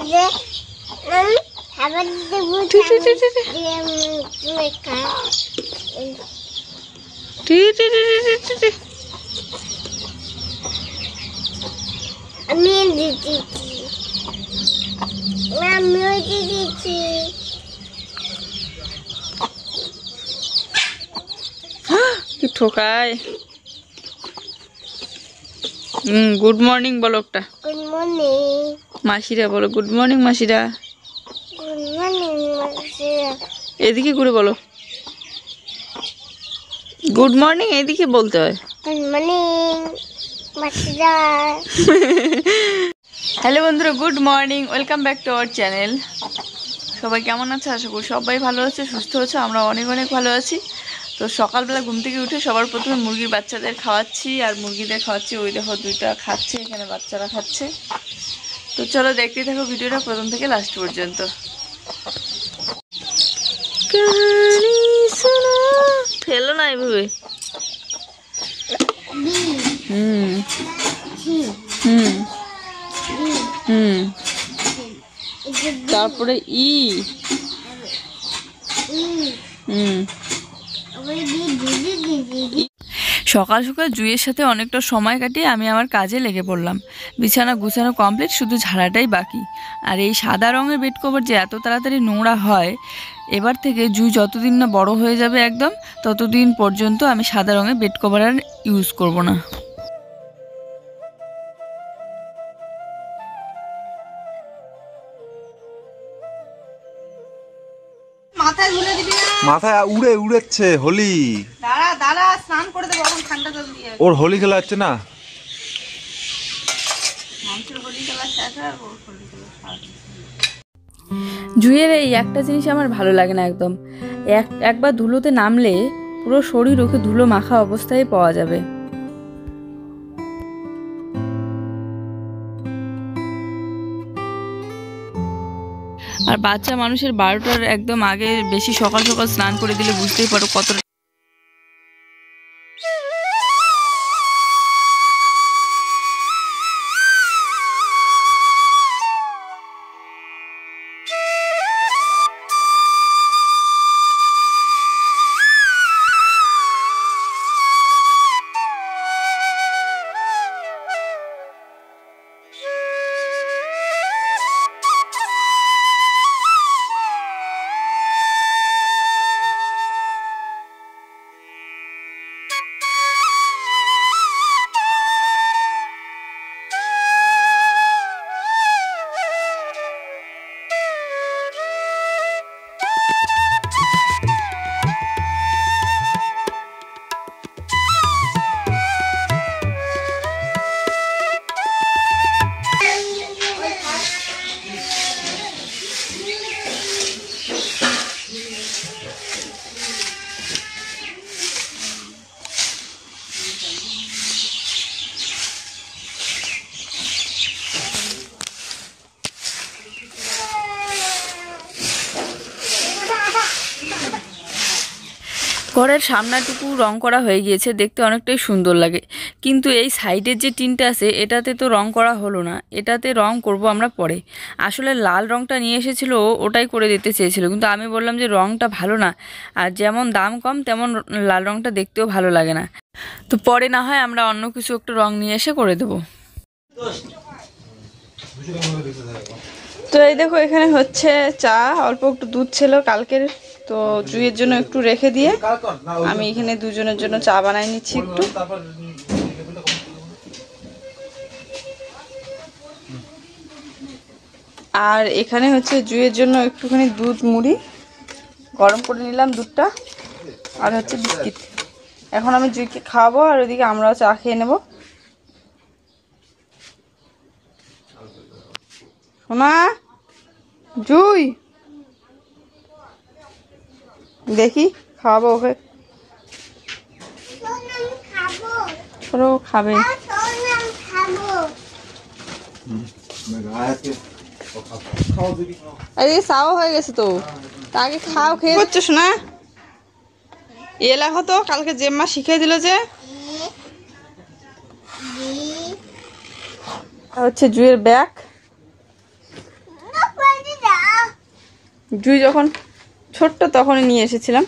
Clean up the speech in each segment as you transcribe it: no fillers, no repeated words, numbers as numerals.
কি ঠোকায়। Good morning বলো একটা। গুড মর্নিং মাসিরা বলো গুড মর্নিং মাসিরা। গুড মর্নিং মাসিরা। এদিকে ঘুরে বলো গুড মর্নিং, এদিকে বলতে হয়। গুড মর্নিং মাসিরা। হ্যালো বন্ধুরা, good morning, welcome back to our channel. সবাই কেমন আছে? আশা করি সবাই ভালো আছে, সুস্থ আছে। আমরা অনেক অনেক ভালো আছি। তো সকালবেলা ঘুম থেকে উঠে সবার প্রথমে মুরগির বাচ্চাদের খাওয়াচ্ছি, আর মুরগিদের খাওয়াচ্ছি। ওই দেখো দুইটা খাচ্ছে, এখানে বাচ্চারা খাচ্ছে। তো চলো দেখতে থাকো ভিডিওটা প্রথম থেকে লাস্ট পর্যন্ত। ফেলো না এইভাবে। হুম হুম হুম তারপরে ই সকাল সকাল জুইয়ের সাথে অনেকটা সময় কাটিয়ে আমি আমার কাজে লেগে পড়লাম। বিছানা গুছানো কমপ্লিট, শুধু ঝাড়াটাই বাকি। আর এই সাদা রঙের বেড কভার যে এত তাড়াতাড়ি নোংরা হয়, এবার থেকে জুই যতদিন না বড় হয়ে যাবে একদম, ততদিন পর্যন্ত আমি সাদা রঙের বেড কভার আর ইউজ করব না। মাথায় উড়ে উড়েছে হোলি। দাঁড়া দাঁড়া, স্নান করে দেবো এখন, ঠান্ডা জল দিয়ে। ওর হোলি খেলা হচ্ছে না। জুইয়ের এই একটা জিনিস আমার ভালো লাগে না একদম। একবার ধুলোতে নামলে পুরো শরীর ওকে ধুলো মাখা অবস্থায় পাওয়া যাবে। আর বাচ্চা মানুষের 12টার একদম আগে বেশি সকাল সকাল স্নান করে দিলে বুঝতেই পারো কতটা। ঘরের সামনাটুকু রং করা হয়ে গিয়েছে, দেখতে অনেকটাই সুন্দর লাগে। কিন্তু এই সাইডের যে টিনটা আছে এটাতে তো রং করা হলো না, এটাতে রং করব আমরা পরে। আসলে লাল রংটা নিয়ে এসেছিল, ওটাই করে দিতে চেয়েছিল, কিন্তু আমি বললাম যে রংটা ভালো না, আর যেমন দাম কম তেমন লাল রংটা দেখতেও ভালো লাগে না। তো পরে না হয় আমরা অন্য কিছু একটা রং নিয়ে এসে করে দেবো। তো এই দেখো এখানে হচ্ছে চা, অল্প একটু দুধ ছিল কালকের, তো জুইয়ের জন্য একটু রেখে দিয়ে আমি এখানে দুজনের জন্য চা বানাই নিচ্ছি একটু। আর এখানে হচ্ছে জুইয়ের জন্য একটুখানি দুধ মুড়ি গরম করে নিলাম, দুধটা, আর হচ্ছে বিস্কিট। এখন আমি জুইকে খাওয়াবো, আর ওইদিকে আমরাও চা খেয়ে নেব। সোনা, জুই দেখি খাওয়াবো ওকে, খাবে। আরে চাও হয়ে গেছে তো, আগে খাও, খেয়ে করছো শোনা। এ লেখো তো, কালকে জেম্মা শিখিয়ে দিল যে। হচ্ছে জুয়ের ব্যাগ, জুই যখন ছোট্ট তখনই নিয়ে এসেছিলাম।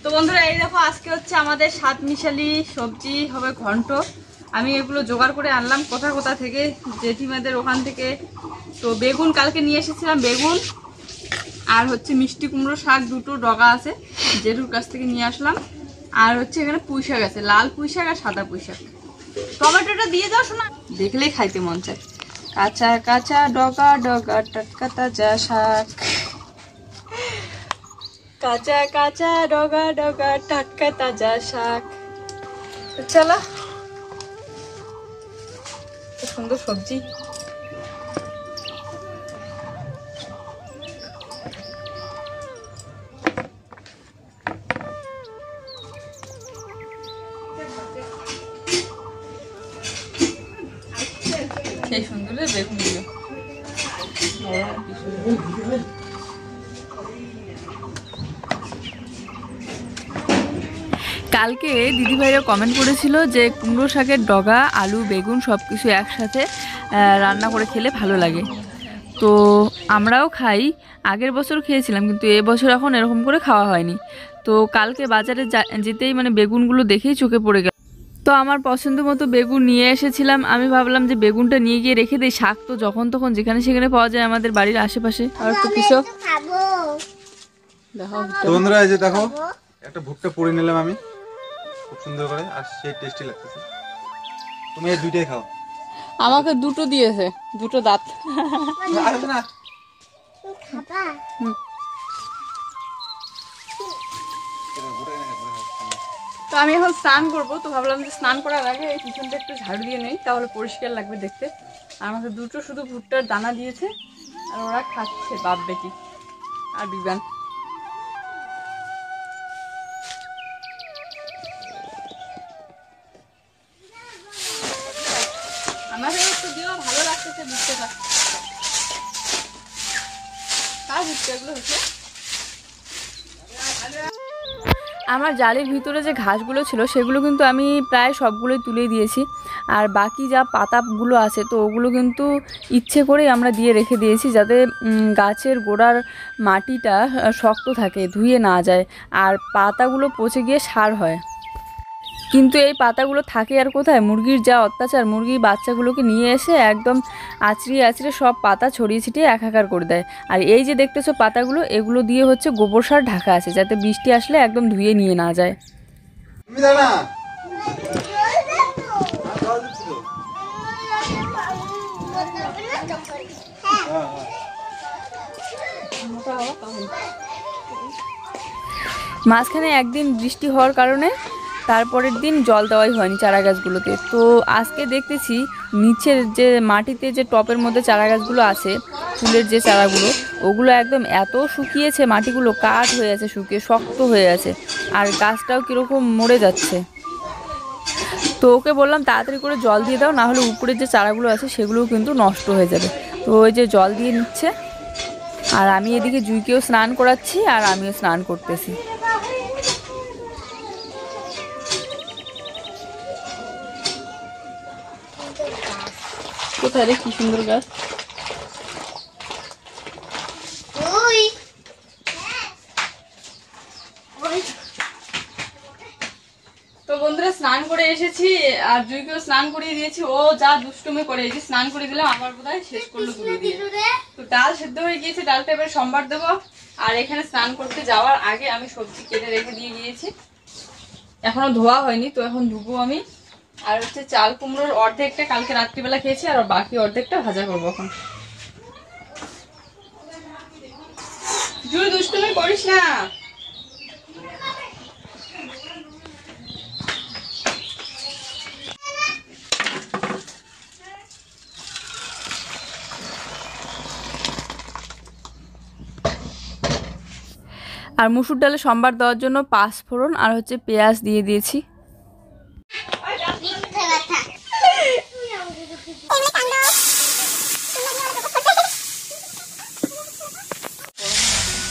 তো বন্ধুরা এই দেখো আজকে হচ্ছে আমাদের 7 মিশালি সবজি হবে ঘন্ট। আমি এগুলো জোগাড় করে আনলাম কোথা কোথা থেকে, জেঠিমাদের ওখান থেকে। তো বেগুন কালকে নিয়ে এসেছিলাম, বেগুন আর হচ্ছে মিষ্টি কুমড়ো শাক, দুটো ডগা আছে জেঠুর কাছ থেকে নিয়ে আসলাম। আর হচ্ছে এখানে পুঁই শাক আছে, লাল পুঁই শাক আর সাদা পুঁই শাক। টমেটোটা দিয়ে দাও শোনা, দেখলেই খাইতে মন চায়। কাঁচা কাঁচা ডগা ডগা টাটকা তাজা শাক, কাঁচা কাঁচা ডগা ডগা টাটকা তাজা শাক। চলো, সুন্দর সবজি। সেই সুন্দর বেগুন গুলো কালকে দিদিভাইরা কমেন্ট করেছিল যে কুমড়ো শাকের ডগা, আলু, বেগুন সব কিছু একসাথে রান্না করে খেলে ভালো লাগে। তো আমরাও খাই, আগের বছর খেয়েছিলাম, কিন্তু এবছর এখন এরকম করে খাওয়া হয়নি। তো কালকে বাজারে যেতেই মানে বেগুনগুলো দেখেই চোখে পড়ে গেল। তো আমার পছন্দ মতো বেগুন নিয়ে এসেছিলাম। আমি ভাবলাম যে বেগুনটা নিয়ে গিয়ে রেখে দিই, শাক তো যখন তখন যেখানে সেখানে পাওয়া যায় আমাদের বাড়ির আশেপাশে। আর একটু পিছু দেখো বন্ধুরা, এই যে দেখো একটা ভুট্টা পুড়ে নিলাম আমি খুব সুন্দর করে, আর সেই টেস্টি লাগতেছে। তুমি এই দুইটাই খাও। আমাকে দুটো দিয়েছে, দুটো দাঁত। আসবে না খাবা তো আমি এখন স্নান করবো, তো ভাবলাম যে স্নান করার আগে এই পিছনটা একটু ঝাড়ু দিয়ে নেই, তাহলে পরিষ্কার লাগবে দেখতে। আর আমাকে দুটো শুধু ভুট্টার দানা দিয়েছে, আর ওরা খাচ্ছে বাপ বেটি আর বিবান। আমাকে একটু দিও, ভালো লাগতেছে ভুট্টাটা। কার ভুট্টাগুলো হচ্ছে? আমার জালের ভিতরে যে ঘাসগুলো ছিল সেগুলো কিন্তু আমি প্রায় সবগুলোই তুলে দিয়েছি। আর বাকি যা পাতাগুলো আছে তো ওগুলো কিন্তু ইচ্ছে করেই আমরা দিয়ে রেখে দিয়েছি, যাতে গাছের গোড়ার মাটিটা শক্ত থাকে, ধুয়ে না যায়, আর পাতাগুলো পচে গিয়ে সার হয়। কিন্তু এই পাতাগুলো থাকে আর কোথায়, মুরগির যা অত্যাচার, মুরগির বাচ্চাগুলোকে নিয়ে এসে একদম আছড়িয়ে আছড়িয়ে সব পাতা ছড়িয়ে ছিটিয়ে একাকার করে দেয়। আর এই যে দেখতেছো পাতাগুলো, এগুলো দিয়ে হচ্ছে গোবর সার ঢাকা আছে, যাতে বৃষ্টি আসলে একদম ধুয়ে নিয়ে না যায়। তুমি দাও না। মাঝখানে একদিন বৃষ্টি হওয়ার কারণে তারপরের দিন জল দেওয়াই হয়নি চারা গাছগুলোতে। তো আজকে দেখতেছি নিচের যে মাটিতে যে টপের মধ্যে চারা গাছগুলো আছে, ফুলের যে চারাগুলো, ওগুলো একদম এত শুকিয়েছে, মাটিগুলো কাঠ হয়ে আছে, শুকিয়ে শক্ত হয়ে আছে, আর গাছটাও কীরকম মরে যাচ্ছে। তো ওকে বললাম তাড়াতাড়ি করে জল দিয়ে দাও, না হলে উপরের যে চারাগুলো আছে সেগুলোও কিন্তু নষ্ট হয়ে যাবে। তো ওই যে জল দিয়ে নিচ্ছে, আর আমি এদিকে জুইকেও স্নান করাচ্ছি আর আমিও স্নান করতেছি। কোথায় রে, কি সুন্দর গাছ। তো বন্ধুরা স্নান করে এসেছি, আর জুইকেও স্নান করিয়ে দিয়েছি। ও যা দুষ্টুমি করে, এই যে স্নান করে দিলাম, আমার বোধহয় শেষ করলো তুলে দিয়ে। তো ডাল সেদ্ধ হয়ে গিয়েছে, ডালটা এবার সম্বার দেবো। আর এখানে স্নান করতে যাওয়ার আগে আমি সবজি কেটে রেখে দিয়ে গিয়েছি, এখনো ধোয়া হয়নি, তো এখন ধুবো আমি। আর হচ্ছে চাল কুমড়োর অর্ধেকটা কালকে রাত্রিবেলা খেয়েছি, আর বাকি অর্ধেকটা ভাজা করবো এখন। জুই দুষ্টুমি করিস না। আর মুসুর ডালে সম্বার দেওয়ার জন্য 5 ফোড়ন আর হচ্ছে পেঁয়াজ দিয়ে দিয়েছি। মিথ্যে কথা।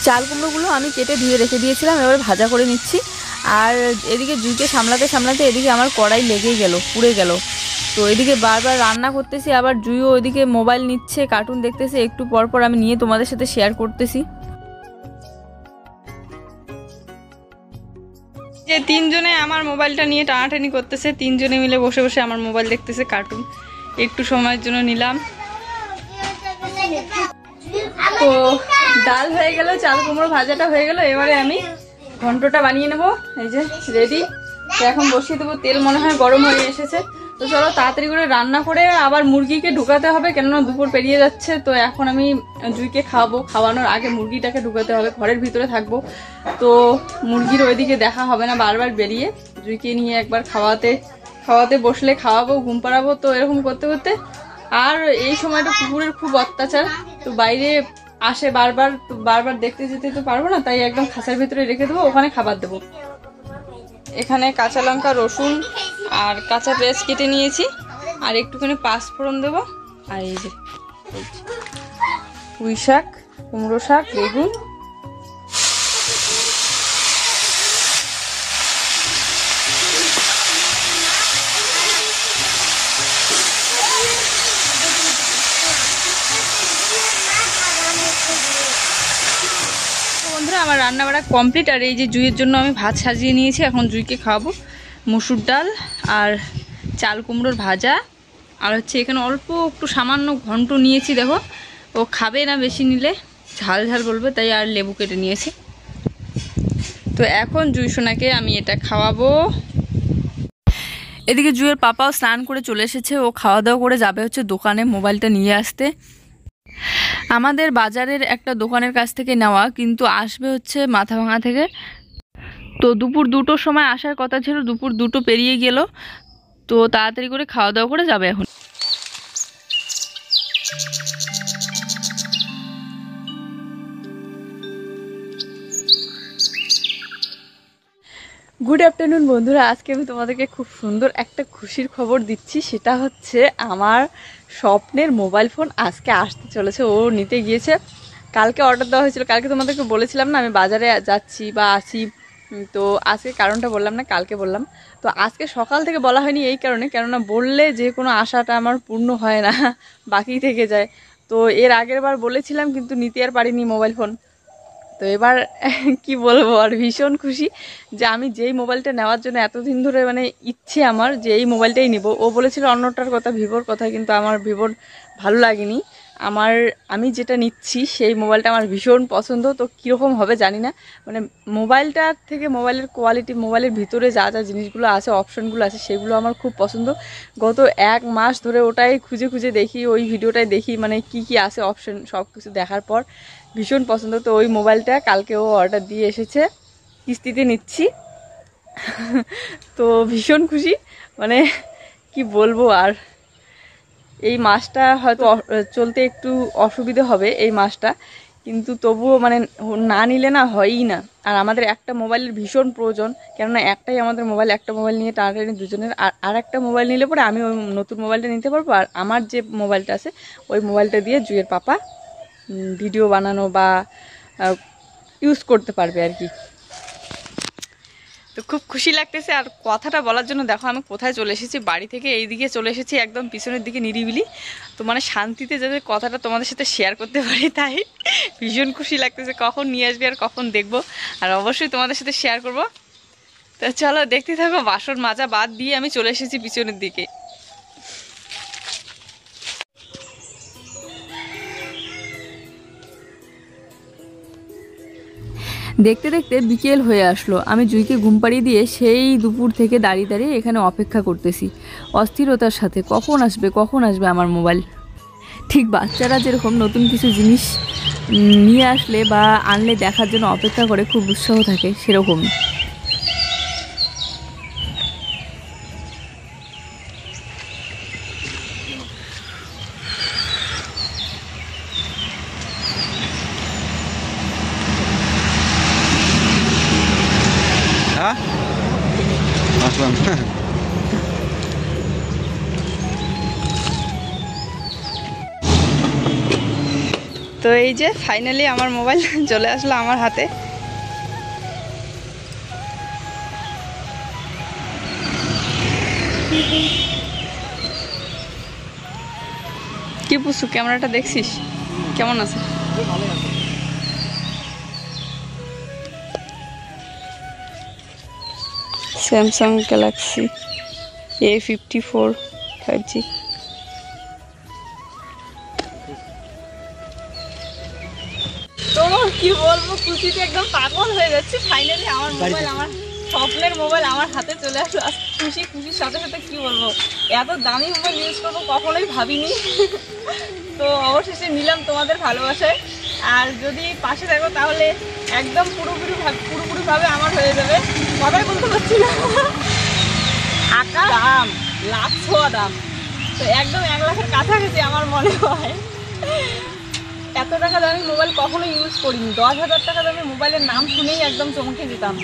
চাল কুমড়োগুলো আমি কেটে ধুয়ে রেখে দিয়েছিলাম, এবার ভাজা করে নিচ্ছি। আর এদিকে জুইকে সামলাতে সামলাতে এদিকে আমার কড়াই লেগেই গেল, পুড়ে গেল। তো এদিকে বারবার রান্না করতেছি, আবার জুইও ওইদিকে মোবাইল নিচ্ছে, কার্টুন দেখতেছে। একটু পর পর আমি নিয়ে তোমাদের সাথে শেয়ার করতেছি। যে তিনজনে আমার মোবাইলটা নিয়ে টানাটানি করতেছে, তিনজনে মিলে বসে বসে আমার মোবাইল দেখতেছে, কার্টুন। একটু সময়ের জন্য নিলাম। তো ডাল হয়ে গেল, চাল কুমড়ো ভাজাটা হয়ে গেল, এবারে আমি ঘন্টটা বানিয়ে নেব। এই যে রেডি। তো এখন বসিয়ে দেবো, তেল মনে হয় গরম হয়ে এসেছে। তো চলো তাড়াতাড়ি করে রান্না করে আবার মুরগিকে ঢুকাতে হবে, কেননা দুপুর পেরিয়ে যাচ্ছে। তো এখন আমি জুইকে খাওয়াবো, খাওয়ানোর আগে মুরগিটাকে ঢুকাতে হবে, ঘরের ভিতরে থাকবো। তো মুরগির ওইদিকে দেখা হবে না, বারবার বেরিয়ে জুইকে নিয়ে একবার খাওয়াতে বসলে খাওয়াবো, ঘুম পাড়াবো। তো এরকম করতে করতে আর এই সময়টা কুকুরের খুব অত্যাচার, তো বাইরে আসে বারবার, তো বারবার দেখতে যেতে তো পারবো না, তাই একদম খাঁচার ভিতরে রেখে দেবো, ওখানে খাবার দেবো। এখানে কাঁচা লঙ্কা, রসুন আর কাঁচা পেঁয়াজ কেটে নিয়েছি, আর একটুখানি পাঁচফোড়ন দেবো। আর এই যে পুঁই শাক, কুমড়ো শাক, বেগুন। বন্ধুরা আমার রান্না বাড়া কমপ্লিট। আর এই যে জুইয়ের জন্য আমি ভাত সাজিয়ে নিয়েছি, এখন জুইকে খাওয়াবো। মসুর ডাল আর চাল কুমড়োর ভাজা, আর হচ্ছে এখানে অল্প একটু সামান্য ঘন্ট নিয়েছি। দেখো ও খাবে না বেশি নিলে, ঝাল ঝাল বলবে, তাই আর লেবু কেটে নিয়েছি। তো এখন জুই সোনাকে আমি এটা খাওয়াবো। এদিকে জুইয়ের পাপাও স্নান করে চলে এসেছে, ও খাওয়া দাওয়া করে যাবে হচ্ছে দোকানে মোবাইলটা নিয়ে আসতে। আমাদের বাজারের একটা দোকানের কাছ থেকে নেওয়া, কিন্তু আসবে হচ্ছে মাথাভাঙা থেকে। তো দুপুর 2টোর সময় আসার কথা ছিল, দুপুর 2টো পেরিয়ে গেল। তো তাড়াতাড়ি করে খাওয়া দাওয়া করে যাবে এখন। গুড আফটারনুন বন্ধুরা, আজকে আমি তোমাদেরকে খুব সুন্দর একটা খুশির খবর দিচ্ছি। সেটা হচ্ছে আমার স্বপ্নের মোবাইল ফোন আজকে আসতে চলেছে। ও নিতে গিয়েছে, কালকে অর্ডার দেওয়া হয়েছিল। কালকে তোমাদেরকে বলেছিলাম না আমি বাজারে যাচ্ছি বা আসি, তো আজকে কারণটা বললাম না, কালকে বললাম। তো আজকে সকাল থেকে বলা হয়নি এই কারণে, কেননা বললে যে কোনো আশাটা আমার পূর্ণ হয় না, বাকি থেকে যায়। তো এর আগের বার বলেছিলাম, কিন্তু নিতে আর পারিনি মোবাইল ফোন। তো এবার কি বলবো, আর ভীষণ খুশি যে আমি যেই মোবাইলটা নেওয়ার জন্য এতদিন ধরে মানে ইচ্ছে আমার যে এই মোবাইলটাই নিব। ও বলেছিল অন্যটার কথা, ভিভোর কথা, কিন্তু আমার ভিভোর ভালো লাগেনি। আমি যেটা নিচ্ছি সেই মোবাইলটা আমার ভীষণ পছন্দ। তো কীরকম হবে জানি না, মানে মোবাইলটার থেকে মোবাইলের কোয়ালিটি, মোবাইলের ভিতরে যা যা জিনিসগুলো আছে, অপশনগুলো আছে, সেগুলো আমার খুব পছন্দ। গত 1 মাস ধরে ওটাই খুঁজে খুঁজে দেখি, ওই ভিডিওটাই দেখি, মানে কি কি আছে অপশন সব কিছু দেখার পর ভীষণ পছন্দ। তো ওই মোবাইলটা কালকে ও অর্ডার দিয়ে এসেছে, কিস্তিতে নিচ্ছি। তো ভীষণ খুশি, মানে কি বলবো। আর এই মাসটা হয়তো চলতে একটু অসুবিধে হবে এই মাসটা, কিন্তু তবুও মানে না নিলে না হয়ই না। আর আমাদের একটা মোবাইলের ভীষণ প্রয়োজন, কেননা একটাই আমাদের মোবাইল, একটা মোবাইল নিয়ে টানাটানি দুজনের। আর একটা মোবাইল নিলে পরে আমি ওই নতুন মোবাইলটা নিতে পারবো, আর আমার যে মোবাইলটা আছে ওই মোবাইলটা দিয়ে জুইয়ের পাপা ভিডিও বানানো বা ইউজ করতে পারবে আর কি। তো খুব খুশি লাগতেছে। আর কথাটা বলার জন্য দেখো আমি কোথায় চলে এসেছি, বাড়ি থেকে এই দিকে চলে এসেছি, একদম পিছনের দিকে নিরিবিলি। তো মানে শান্তিতে যাতে কথাটা তোমাদের সাথে শেয়ার করতে পারি, তাই ভীষণ খুশি লাগতেছে। কখন নিয়ে আসবে আর কখন দেখবো, আর অবশ্যই তোমাদের সাথে শেয়ার করব। তো চলো দেখতে থাকো। বাসন মাজা বাদ দিয়ে আমি চলে এসেছি পিছনের দিকে। দেখতে দেখতে বিকেল হয়ে আসলো। আমি জুইকে ঘুম পাড়িয়ে দিয়ে সেই দুপুর থেকে দাঁড়িয়ে দাঁড়িয়ে এখানে অপেক্ষা করতেছি অস্থিরতার সাথে, কখন আসবে আমার মোবাইল। ঠিক বাচ্চারা যেরকম নতুন কিছু জিনিস নিয়ে আসলে বা আনলে দেখার জন্য অপেক্ষা করে, খুব উৎসাহ থাকে, সেরকমই। আসলাম তো এই যে ফাইনালি আমার মোবাইল চলে আসলো আমার হাতে। কি বুঝছো, ক্যামেরাটা দেখছিস কেমন আছে? Samsung Galaxy A54 5G। তো কি বলবো, খুশিতে একদম পাগল হয়ে যাচ্ছে। ফাইনালি আমার মোবাইল, আমার স্বপ্নের মোবাইল আমার হাতে চলে আসলো। খুশির সাথে সাথে কি বলবো, এত দামি মোবাইল ইউজ করবো কখনোই ভাবিনি। তো অবশেষে নিলাম তোমাদের ভালোবাসায়। আর যদি পাশে থাকো তাহলে একদম পুরোপুরিভাবে আমার হয়ে যাবে। কথাই বলতে পারছি না, আকাশ দাম, লাখ ছোঁয়া দাম। তো একদম 1 লাখের কাছাকাছি আমার মনে হয়। এত টাকা দামি মোবাইল কখনো ইউজ করিনি। 10,000 টাকা দামি মোবাইলের নাম শুনেই একদম চমকে যেতাম।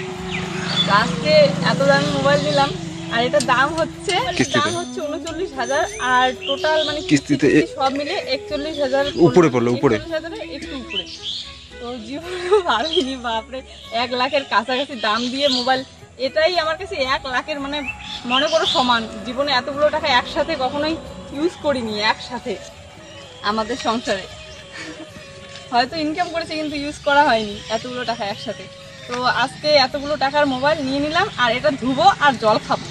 আজকে এত দামি মোবাইল নিলাম। আর এটার দাম হচ্ছে 39,000। আর টোটাল মানে কিস্তিতে সব মিলে 41,000 উপরে পড়লো, উপরে একটু উপরে। তো জীবনে ভাবিনি, বাপরে 1 লাখের কাছাকাছি দাম দিয়ে মোবাইল। এটাই আমার কাছে 1 লাখের মানে মনে করো সমান। জীবনে এতগুলো টাকা একসাথে কখনোই ইউজ করিনি একসাথে আমাদের সংসারে। হয়তো ইনকাম করেছে কিন্তু ইউজ করা হয়নি এতগুলো টাকা একসাথে। তো আজকে এতগুলো টাকার মোবাইল নিয়ে নিলাম। আর এটা ধুবো আর জল খাবো,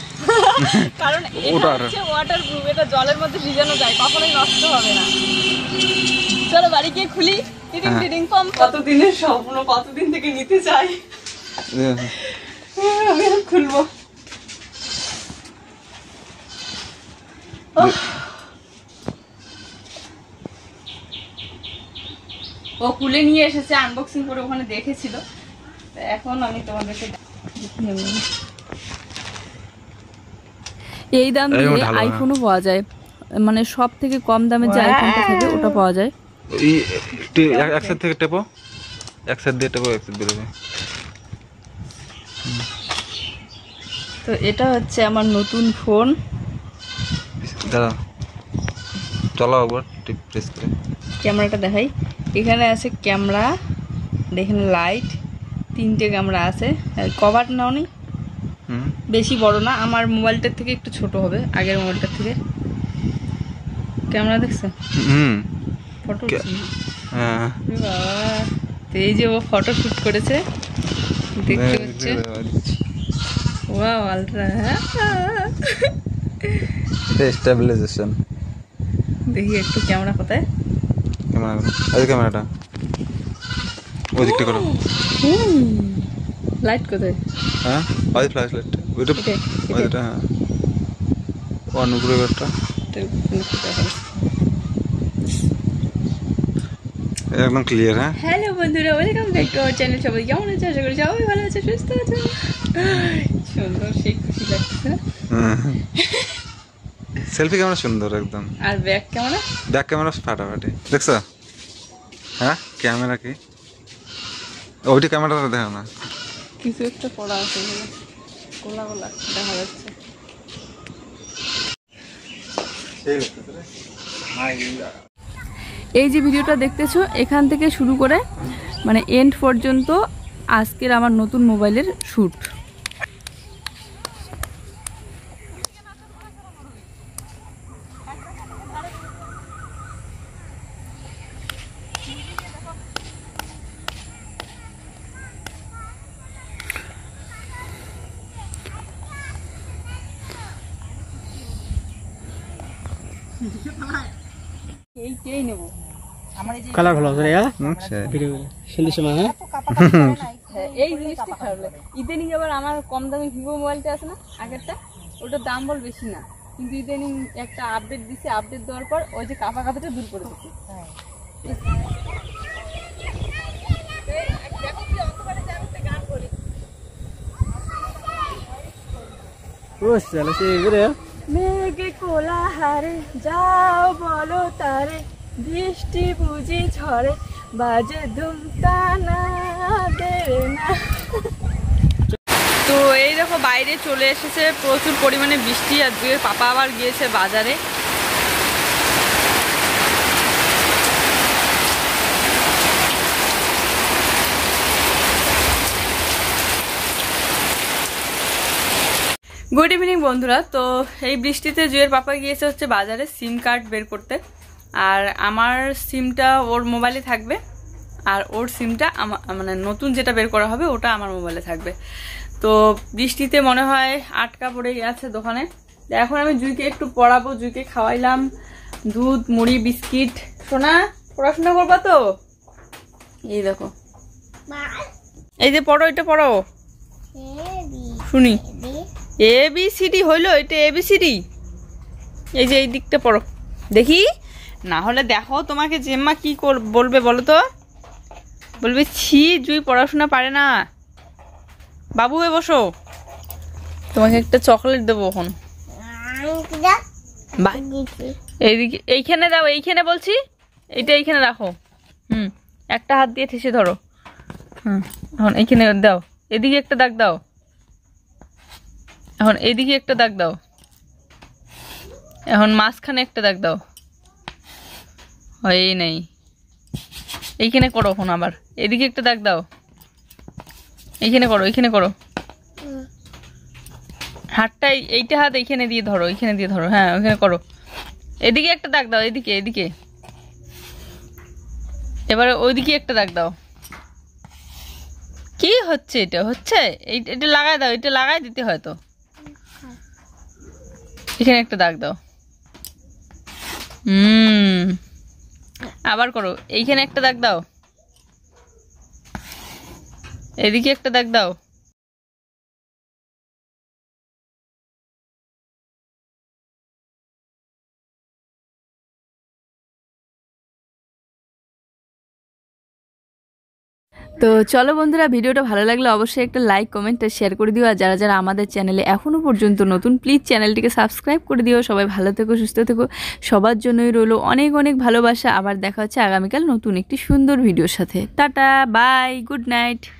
কারণ এটা হচ্ছে ওয়াটার প্রুফ। এটা জলের মধ্যে ভিজানো যায়, কখনোই নষ্ট হবে না। চলো বাড়ি গিয়ে খুলি। কতদিনের স্বপ্ন, কতদিন থেকে নিতে চাই, আমি খুলবো। ও খুলে নিয়ে এসেছে, আনবক্সিং করে ওখানে দেখেছিল। এখন আমি তোমাদেরকে এই দাম দিয়ে আইফোনও পাওয়া যায়, মানে সব থেকে কম দামে যে আইফোনটা থাকে ওটা পাওয়া যায়। এক সাইড থেকে টেপো, এক সাইড দিয়ে টেপো, এক সাইড বেরোবে। তো এটা হচ্ছে আমার নতুন ফোন। দাঁড়া, চলো একবার টিপ প্রেস করে ক্যামেরাটা দেখাই। এখানে আছে ক্যামেরা, এখানে লাইট, 3টে ক্যামেরা আছে। কভার নাওনি, বেশি বড় না, আমার মোবাইলটার থেকে একটু ছোট হবে, আগের মোবাইলটার থেকে। ক্যামেরা দেখছো? ফটো। হ্যাঁ, তো এই যে ও ফটো শুট করেছে, দেখতে হচ্ছে। Wow, ultra. এটা স্টেবিলাইজেশন। দেখি একটু ক্যামেরা কোথায়? ক্যামেরা, এই ক্যামেরাটা ওই দিকটা করো। লাইট কোথায়? হ্যাঁ, ওই ফ্ল্যাশ লাইট, ওইটা ওইটা। হ্যাঁ, ওয়ান উপরে একটা একদম ক্লিয়ার। হ্যাঁ, হ্যালো বন্ধুরা, welcome back to our channel. সবাই কেমন আছে? আশা করি সবাই ভালো আছে, সুস্থ আছে। সুন্দর, সেই খুশি লাগছে। সেলফি ক্যামেরা সুন্দর একদম। আর ব্যাক ক্যামেরা, ব্যাক ক্যামেরা ফাটাফাটি। দেখছো? হ্যাঁ, ক্যামেরা কি ওইটা ক্যামেরাটা দেখো না, কিছু একটা পড়া আছে, গোলা গোলা দেখা যাচ্ছে। এই যে ভিডিওটা দেখতেছো, এখান থেকে শুরু করে মানে এন্ড পর্যন্ত আজকের আমার নতুন মোবাইলের শ্যুট। এইটাই নেব। কালার ভালো আছে রে। এই জিনিসটা খারাপ লাগে। ইদানিং আবার আমার কম দামি ভিভো মোবাইলটা আছে না, আগেরটা, ওটার দাম বল বেশি না, কিন্তু ইদানিং একটা আপডেট দিছে। আপডেট দেওয়ার পর ওই যে কাপা কাপাটা দূর করে দিচ্ছে। মেঘে কোলা হারে যাও বলো তারে, বৃষ্টি বুঝি ঝরে, বাজে ধুমতানা দেবে না। তো এই দেখো বাইরে চলে এসেছে প্রচুর পরিমাণে বৃষ্টি। আজকে পাপা আবার গিয়েছে বাজারে। গুড ইভিনিং বন্ধুরা। তো এই বৃষ্টিতে জুয়ের পাপা গিয়েছে হচ্ছে বাজারে সিম কার্ড বের করতে, আর আমার সিমটা ওর মোবাইলে থাকবে, আর ওর সিমটা মানে নতুন যেটা বের করা হবে ওটা আমার মোবাইলে থাকবে। তো বৃষ্টিতে মনে হয় আটকা পড়ে গেছে দোকানে। এখন আমি জুইকে একটু পড়াবো, জুইকে খাওয়াইলাম দুধ, মুড়ি, বিস্কিট। সোনা পড়াশোনা করবা তো? এই দেখো, এই যে পড়ো, এটা পড়ো শুনি। ABCD হইলো, এটা ABCD। এই যে এই দিকটা পড়ো দেখি, না হলে দেখো তোমাকে জেম্মা কি বলবে বলো তো? বলবে ছি জুই পড়াশোনা পারে না। বাবু এ বসো, তোমাকে একটা চকলেট দেবো এখন। এইদিকে, এইখানে দাও, এইখানে বলছি, এইটা এইখানে রাখো। একটা হাত দিয়ে ঠেসে ধরো। এখন এইখানে দাও, এদিকে একটা দাগ দাও, এখন এদিকে একটা দাগ দাও, এখন মাঝখানে একটা দাগ দাও। হয় নেই, এইখানে করো। এখন আবার এদিকে একটা দাগ দাও, এইখানে করো, এইখানে করো। হাতটা এইটা হাত এইখানে দিয়ে ধরো, এইখানে দিয়ে ধরো, হ্যাঁ ওইখানে করো। এদিকে একটা দাগ দাও, এদিকে এদিকে। এবারে ওইদিকে একটা দাগ দাও। কি হচ্ছে এটা? হচ্ছে এটা লাগাই দাও, এটা লাগাই দিতে হয়তো। এখানে একটা দাগ দাও। আবার করো, এইখানে একটা দাগ দাও, এদিকে একটা দাগ দাও। তো চলো বন্ধুরা, ভিডিওটা ভালো লাগলে অবশ্যই একটা লাইক, কমেন্ট আর শেয়ার করে দিও। আর যারা যারা আমাদের চ্যানেলে এখনও পর্যন্ত নতুন, প্লিজ চ্যানেলটিকে সাবস্ক্রাইব করে দিও। সবাই ভালো থেকো, সুস্থ থেকো, সবার জন্যই রইলো অনেক অনেক ভালোবাসা। আবার দেখা হচ্ছে আগামীকাল নতুন একটি সুন্দর ভিডিওর সাথে। Tata, bye, good night.